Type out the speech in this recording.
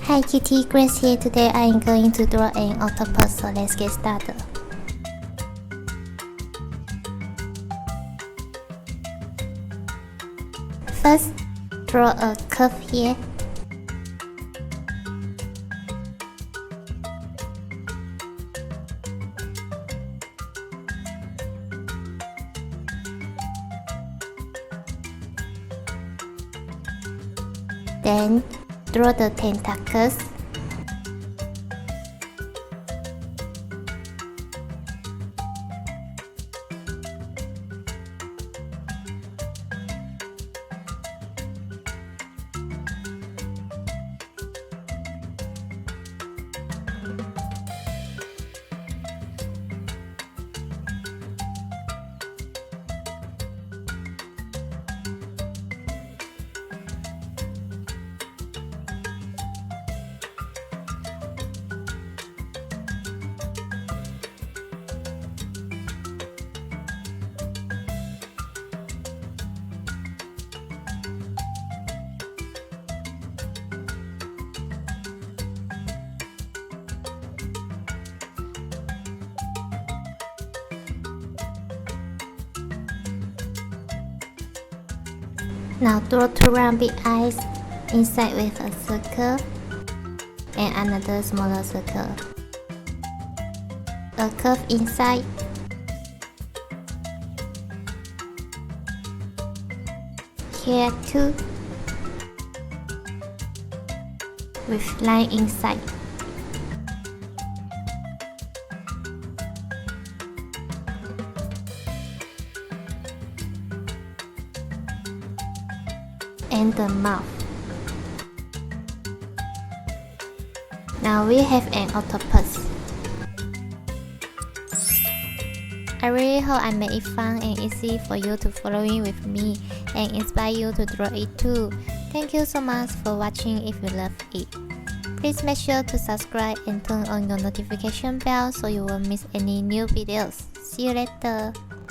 Hi Kitty, Grace here. Today I am going to draw an octopus, so let's get started. First, draw a curve here. Then, draw the tentacles. Now draw two round big eyes inside with a circle and another smaller circle. A curve inside. Here too, with line inside. And the mouth. Now we have an octopus. I really hope I made it fun and easy for you to following with me and inspire you to draw it too. Thank you so much for watching. If you love it, please make sure to subscribe and turn on your notification bell so you won't miss any new videos. See you later.